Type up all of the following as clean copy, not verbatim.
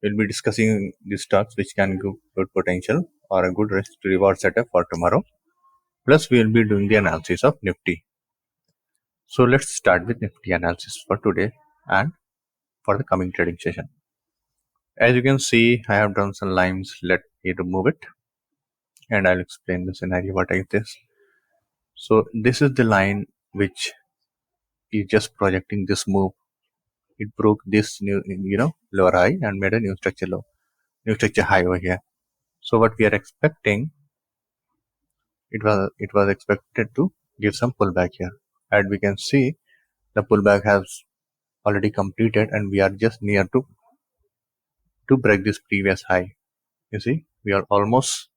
We'll be discussing the stocks which can give good potential or a good risk to reward setup for tomorrow. Plus, we'll be doing the analysis of Nifty. So let's start with Nifty analysis for today and for the coming trading session. As you can see, I have drawn some lines. Let me remove it and I'll explain the scenario what is this. So this is the line which is just projecting this move. It broke this new lower high and made a new structure low, new structure high over here. So what we are expecting, it was expected to give some pullback here. And we can see the pullback has already completed and we are just near to break this previous high. You see, we are almost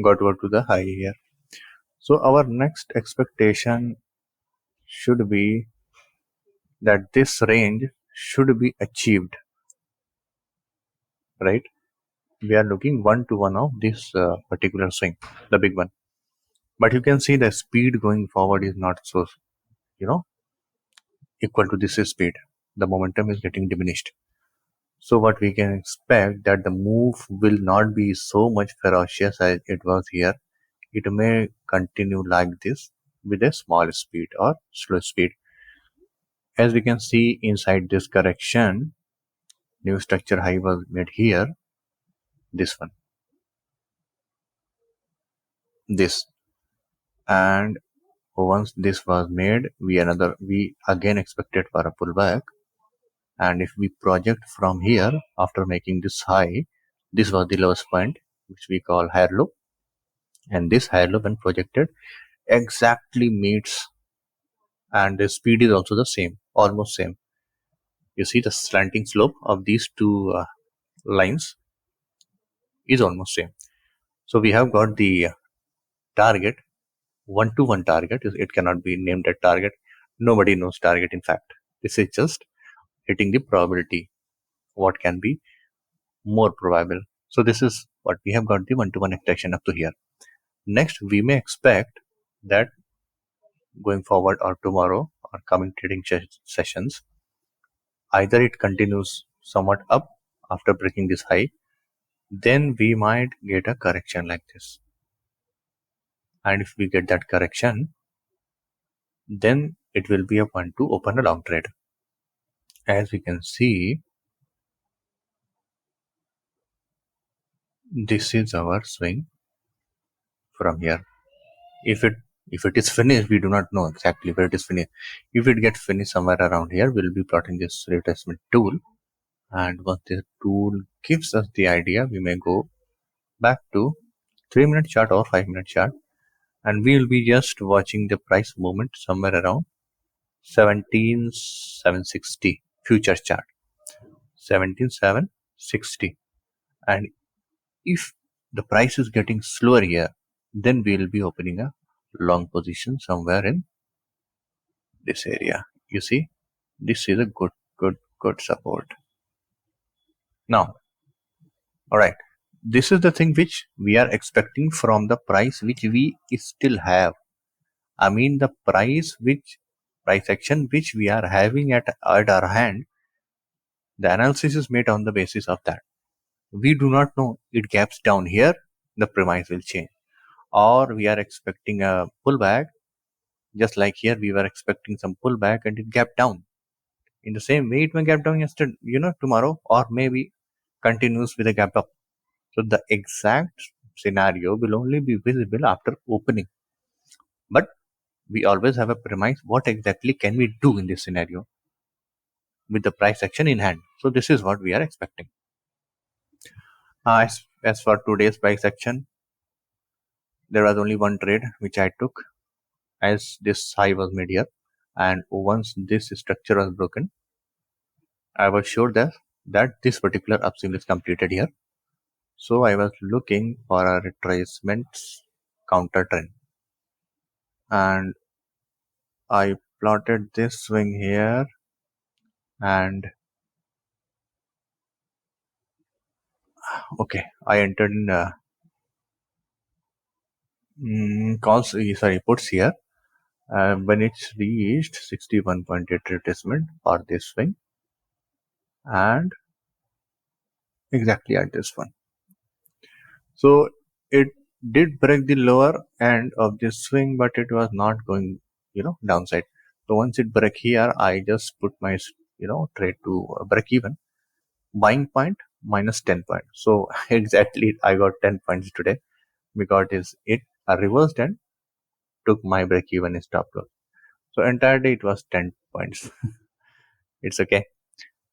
got over to the high here. So our next expectation should be that this range should be achieved, right? We are looking one to one of this particular swing, the big one. But you can see the speed going forward is not so, equal to this speed. The momentum is getting diminished. So what we can expect that the move will not be so much ferocious as it was here. It may continue like this with a small speed or slow speed. As we can see inside this correction, new structure high was made here. This one, this, and once this was made, we again expected for a pullback. And if we project from here after making this high, this was the lowest point which we call higher low, and this higher low when projected exactly meets, and the speed is also the same, almost same. You see the slanting slope of these two lines is almost same. So we have got the target, one-to-one target. It cannot be named a target. Nobody knows target. In fact, this is just hitting the probability. What can be more probable? So this is what we have got, the one-to-one extraction up to here. Next, we may expect that going forward or tomorrow or coming trading sessions, either it continues somewhat up after breaking this high, then we might get a correction like this. And if we get that correction, then it will be a point to open a long trade. As we can see, this is our swing from here. If it is finished, we do not know exactly where it is finished. If it gets finished somewhere around here, we'll be plotting this retracement tool. And once the tool gives us the idea, we may go back to 3-minute chart or 5-minute chart, and we will be just watching the price movement somewhere around 17,760 future chart, 17,760. And if the price is getting slower here, then we will be opening a long position somewhere in this area. You see, this is a good support. Now, all right, this is the thing which we are expecting from the price which we still have. I mean the price action which we are having at our hand. The analysis is made on the basis of that. We do not know, it gaps down here, the premise will change, or we are expecting a pullback. Just like here, we were expecting some pullback and it gapped down. In the same way, it may gap down yesterday, tomorrow, or maybe continues with a gap up. So the exact scenario will only be visible after opening. But we always have a premise, what exactly can we do in this scenario with the price action in hand. So this is what we are expecting. As for today's price action, there was only one trade which I took, as this high was made here, and once this structure was broken, I was sure that this particular upswing is completed here. So I was looking for a retracement counter trend, and I plotted this swing here, and okay, I entered in puts here. When it's reached 61.8 retracement for this swing, and exactly at this one. So it did break the lower end of this swing, but it was not going, downside. So once it break here, I just put my, trade to break even. Buying point minus 10 points. So exactly, I got 10 points today because it reversed and took my break even in stop loss. So entire day it was 10 points. It's okay.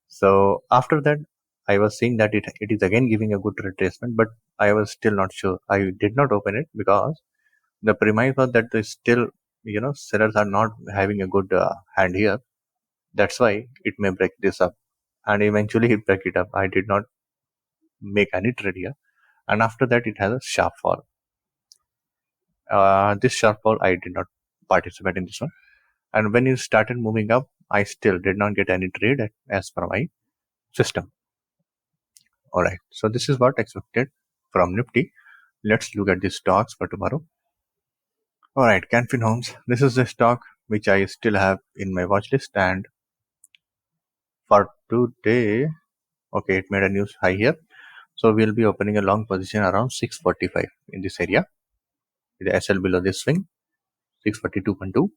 So after that, I was seeing that it is again giving a good retracement, but I was still not sure. I did not open it because the premise was that the still, sellers are not having a good hand here. That's why it may break this up. And eventually it break it up. I did not make any trade here. And after that, it has a sharp fall. This sharp fall, I did not participate in this one. And when it started moving up, I still did not get any trade as per my system. All right. So this is what expected from Nifty. Let's look at the stocks for tomorrow. All right, Canfin Homes. This is the stock which I still have in my watch list, and for today, okay, it made a new high here. So we'll be opening a long position around 645 in this area. The SL below this swing, 642.2,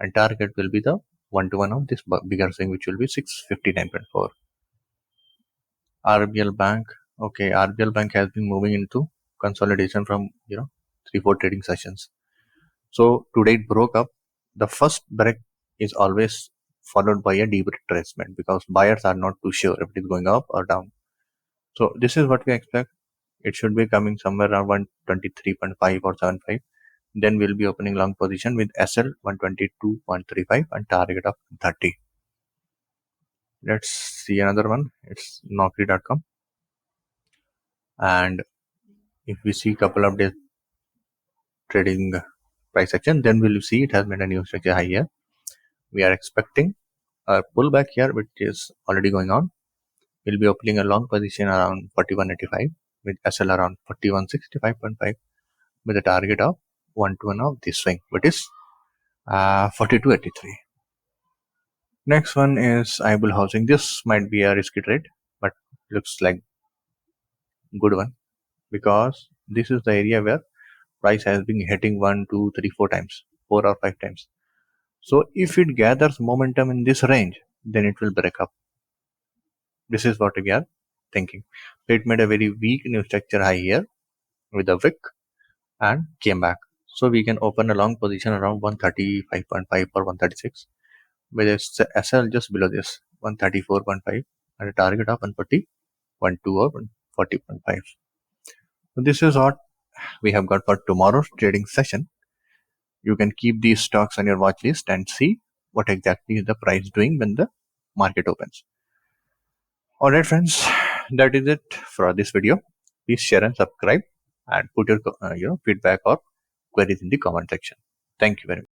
and target will be the 1 to 1 of this bigger swing, which will be 659.4. RBL Bank. Okay, RBL Bank has been moving into consolidation from 3-4 trading sessions. So today it broke up. The first break is always followed by a deep retracement because buyers are not too sure if it is going up or down. So this is what we expect. It should be coming somewhere around 123.5 or 75. Then we'll be opening long position with SL 122.35 and target of 30. Let's see another one. It's Naukri.com. And if we see couple of days trading price action, then we'll see it has made a new structure high here. We are expecting a pullback here, which is already going on. We'll be opening a long position around 41.85 with SL around 41.65.5 with a target of 1 to 1 of this swing, which is 42.83. Next one is Ibul Housing. This might be a risky trade, but looks like good one because this is the area where price has been hitting 1, 2, 3, 4 times, 4 or 5 times. So if it gathers momentum in this range, then it will break up. This is what we are thinking. So it made a very weak new structure high here with a wick and came back. So we can open a long position around 135.5 or 136 with a SL just below this 134.5 and a target of 140.2 or 140.5. So this is what we have got for tomorrow's trading session. You can keep these stocks on your watch list and see what exactly is the price doing when the market opens. Alright friends, that is it for this video. Please share and subscribe and put your feedback or queries in the comment section. Thank you very much.